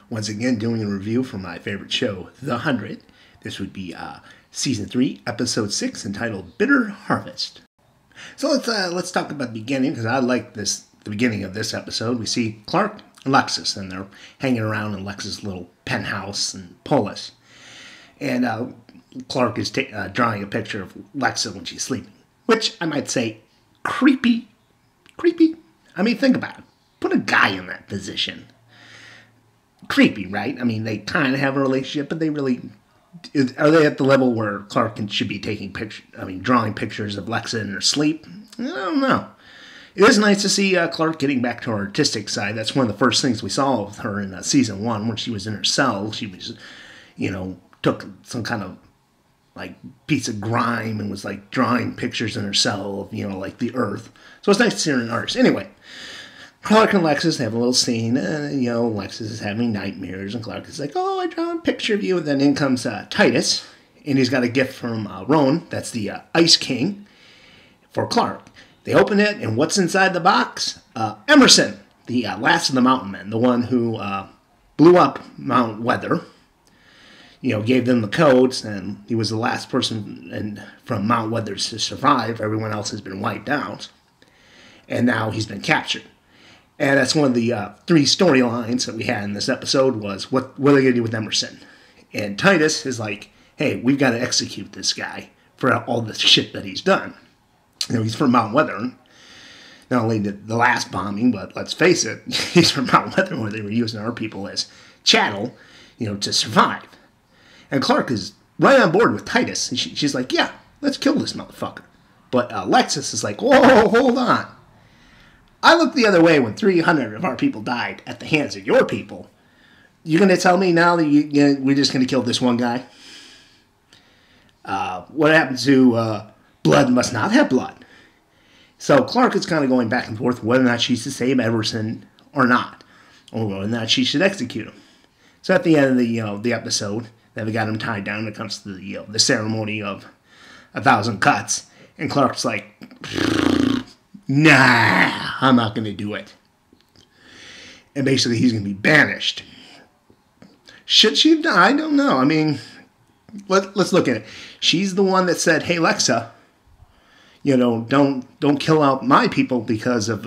once again doing a review for my favorite show, The 100. This would be Season 3, Episode 6, entitled Bitter Harvest. So let's talk about the beginning, because I like the beginning of this episode. We see Clark and Lexus, and they're hanging around in Lexus' little penthouse in Polis. And Clark is drawing a picture of Lexa when she's sleeping, which I might say, creepy. I mean, think about it. Put a guy in that position. Creepy, right? I mean, they kind of have a relationship, but they really... Are they at the level where Clark should be drawing pictures of Lexa in her sleep? I don't know. It is nice to see Clark getting back to her artistic side. That's one of the first things we saw of her in Season 1, when she was in her cell. She was, took some kind of, piece of grime and was, drawing pictures in her cell of, like the earth. So it's nice to see her in artist. Anyway, Clark and Lexus have a little scene, and, Lexus is having nightmares, and Clark is like, oh, I draw a picture of you, and then in comes Titus, and he's got a gift from Roan, that's the Ice King, for Clark. They open it, and what's inside the box? Emerson, the last of the Mountain Men, the one who blew up Mount Weather, gave them the codes, and he was the last person from Mount Weather to survive. Everyone else has been wiped out, and now he's been captured. And that's one of the 3 storylines that we had in this episode was, what are they going to do with Emerson? And Titus is like, hey, we've got to execute this guy for all the shit that he's done. He's from Mount Weather. Not only the last bombing, but let's face it, he's from Mount Weather, where they were using our people as chattel, to survive. And Clark is right on board with Titus. And she's like, yeah, let's kill this motherfucker. But Lexus is like, whoa, hold on. I looked the other way when 300 of our people died at the hands of your people. You're going to tell me now that we're just going to kill this one guy? What happened to blood must not have blood? So Clark is kind of going back and forth whether or not she's to save Emerson or not, or whether or not she should execute him. So at the end of the episode, that we got him tied down, it comes to the ceremony of 1,000 cuts, and Clark's like, nah, I'm not going to do it. And basically, he's going to be banished. Should she have done? I don't know. I mean, let's look at it. She's the one that said, hey, Lexa, don't kill out my people because of,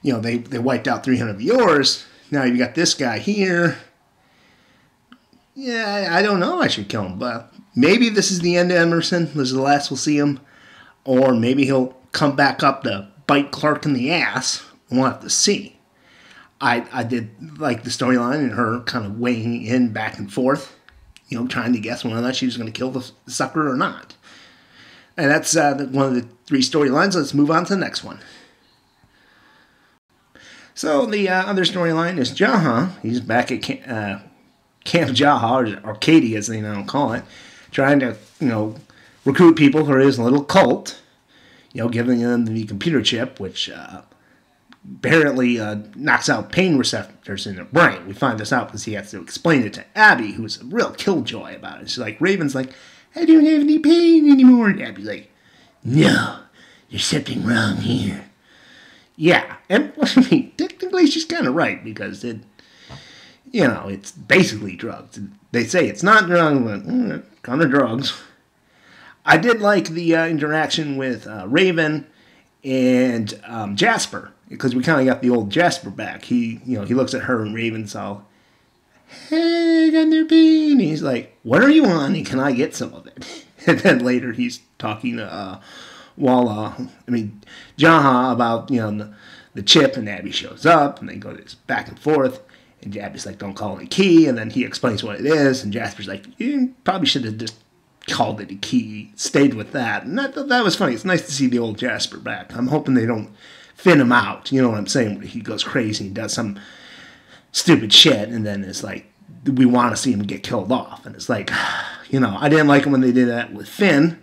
they wiped out 300 of yours. Now you got this guy here. Yeah, I don't know. I should kill him. But maybe this is the end of Emerson. This is the last we'll see him. Or maybe he'll come back up to bite Clark in the ass. We'll have to see. I did like the storyline and her kind of weighing in back and forth, trying to guess whether or not she was going to kill the sucker or not. And that's one of the 3 storylines. Let's move on to the next one. So the other storyline is Jaha. He's back at Camp Jaha, or Arcadia as they now call it, trying to, recruit people for his little cult, giving them the computer chip, which apparently knocks out pain receptors in their brain. We find this out because he has to explain it to Abby, who's a real killjoy about it. She's like, Raven's like, I don't have any pain anymore. And Abby's like, no, there's something wrong here. Yeah, and I mean, technically she's kind of right, because it's basically drugs. They say it's not drugs, but kind of drugs. I did like the interaction with Raven and Jasper, because we kind of got the old Jasper back. He looks at her, and Raven's all, hey, I got no pain. And he's like, what are you on, and can I get some of it? And then later he's talking to Jaha about, the chip, and Abby shows up, and they go this back and forth, and Abby's like, don't call it a key, and then he explains what it is, and Jasper's like, you probably should have just called it a key, stayed with that. And that was funny. It's nice to see the old Jasper back. I'm hoping they don't thin him out, you know what I'm saying, where he goes crazy and does some stupid shit, and then it's like, we want to see him get killed off. And it's like, I didn't like him when they did that with Finn,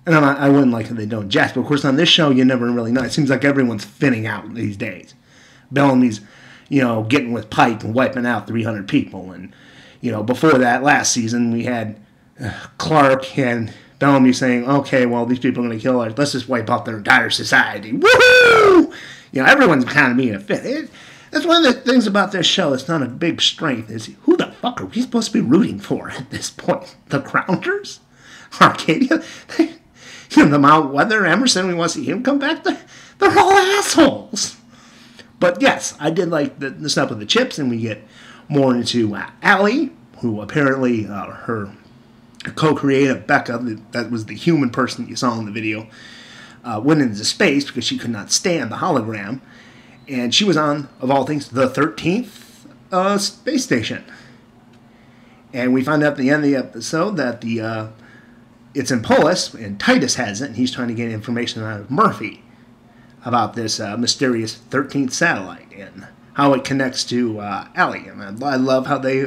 and I wouldn't like it if they don't Jasper. Of course, on this show, you never really know. It seems like everyone's thinning out these days. Bellamy's, getting with Pike and wiping out 300 people. And, before that, last season, we had Clark and Bellamy saying, okay, well, these people are going to kill us. Let's just wipe out their entire society. Woohoo! Everyone's kind of being a fit. That's one of the things about this show. It's not a big strength. Is who the fuck are we supposed to be rooting for at this point? The Grounders? Arcadia? The Mount Weather, Emerson, we want to see him come back. They're all assholes. But yes, I did like the stuff with the chips, and we get more into Allie, who apparently her co-creator, Becca, that was the human person you saw in the video, went into space because she could not stand the hologram. And she was on, of all things, the 13th space station. And we find out at the end of the episode that it's in Polis, and Titus has it, and he's trying to get information out of Murphy about this mysterious 13th satellite and how it connects to Allie. And I love how they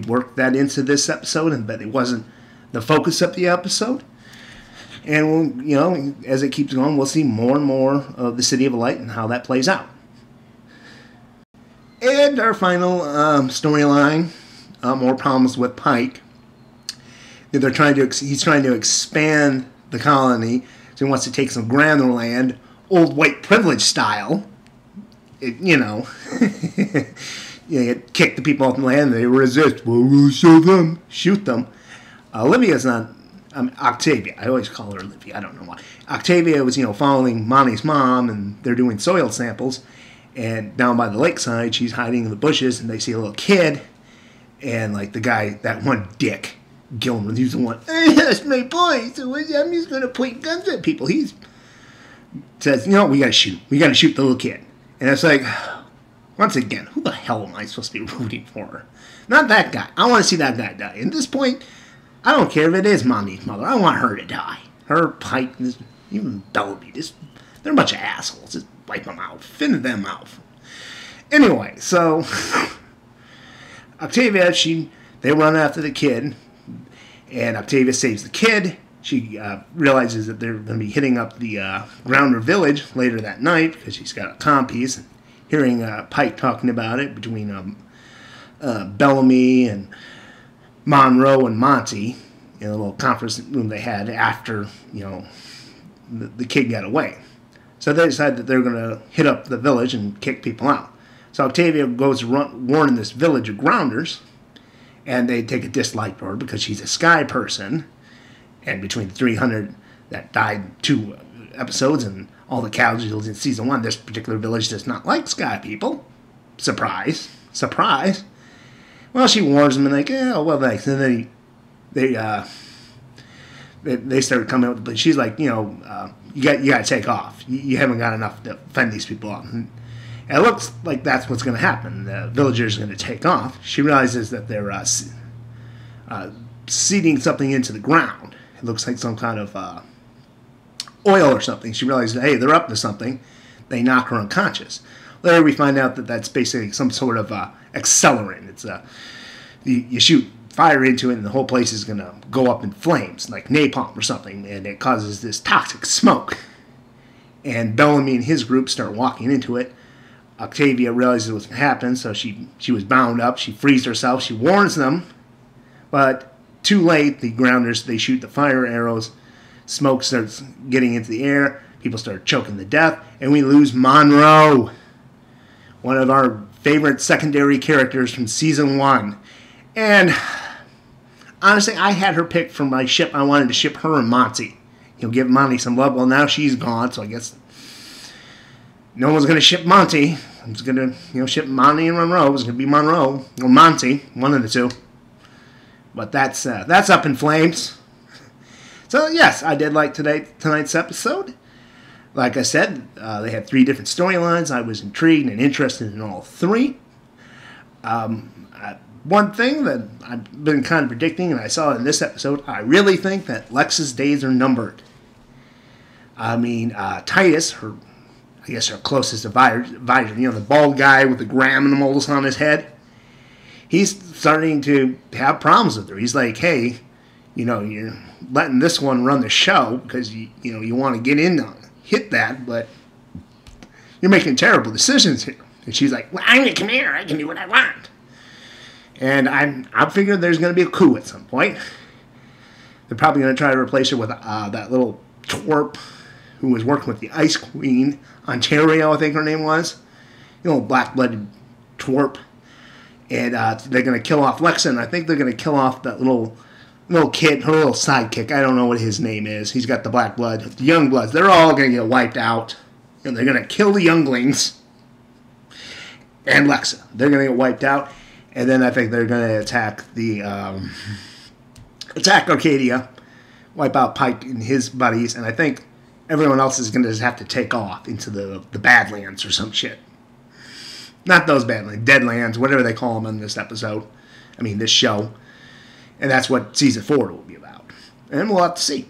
worked that into this episode, but it wasn't the focus of the episode. And as it keeps going, we'll see more and more of the City of Light and how that plays out. And our final storyline, more problems with Pike. He's trying to expand the colony, so he wants to take some grander land, old white privilege style. You kick the people off the land, they resist. Well, we'll show them, shoot them. Olivia's not. Octavia. I always call her Olivia. I don't know why. Octavia was, following Monty's mom, and they're doing soil samples. And down by the lakeside, she's hiding in the bushes, and they see a little kid. And, the guy, that one dick, Gilmer, he's the one, that's my boy, so I'm just going to point guns at people. He says, we got to shoot. We got to shoot the little kid. And it's like, once again, who the hell am I supposed to be rooting for? Not that guy. I want to see that guy die. At this point, I don't care if it is Monty's mother. I want her to die. Her, Pike, even Bellamy. They're a bunch of assholes. Just wipe them out. Finish them out. Anyway, so Octavia, they run after the kid, and Octavia saves the kid. She realizes that they're going to be hitting up the Grounder village later that night because she's got a comm piece. And hearing Pike talking about it between Bellamy and Monroe and Monty in a little conference room they had after, the kid got away. So they decide that they're going to hit up the village and kick people out. So Octavia goes warning this village of Grounders, and they take a dislike for her because she's a sky person. And between the 300 that died 2 episodes and all the casualties in season 1, this particular village does not like sky people. Surprise. Surprise. Well, she warns them, and thanks. And then they start coming up, but she's like, you got to take off. You haven't got enough to fend these people off. And it looks like that's what's going to happen. The villagers are going to take off. She realizes that they're seeding something into the ground. It looks like some kind of oil or something. She realizes, hey, they're up to something. They knock her unconscious. Later, we find out that that's basically some sort of accelerant. It's you shoot fire into it, and the whole place is going to go up in flames, like napalm or something, and it causes this toxic smoke. And Bellamy and his group start walking into it. Octavia realizes what's going to happen, so she was bound up. She frees herself. She warns them, but too late. The Grounders, they shoot the fire arrows. Smoke starts getting into the air. People start choking to death, and we lose Monroe, one of our favorite secondary characters from season 1. And honestly, I had her picked for my ship. I wanted to ship her and Monty. Give Monty some love. Well, now she's gone, so I guess no one's going to ship Monty. I'm just going to, ship Monty and Monroe. It's going to be Monroe or Monty, one of the two. But that's up in flames. So yes, I did like tonight's episode. Like I said, they had 3 different storylines. I was intrigued and interested in all 3. One thing that I've been kind of predicting, and I saw in this episode, I really think that Lex's days are numbered. I mean, Titus, her closest advisor, the bald guy with the gramineals on his head, he's starting to have problems with her. He's like, hey, you're letting this one run the show because you want to get in on it, hit that, but you're making terrible decisions here. And she's like, well, I'm the commander. I can do what I want. And I figured there's going to be a coup at some point. They're probably going to try to replace her with that little twerp who was working with the Ice Queen, Ontario, I think her name was. black-blooded twerp. And they're going to kill off Lexa, and I think they're going to kill off that little kid, her little sidekick. I don't know what his name is. He's got the black blood. The young bloods, they're all going to get wiped out. And they're going to kill the younglings. And Lexa. They're going to get wiped out. And then I think they're going to attack Arcadia. Wipe out Pike and his buddies. And I think everyone else is going to just have to take off into the Badlands or some shit. Not those Badlands. Deadlands, whatever they call them in this episode. This show. And that's what Season 4 will be about. And we'll have to see.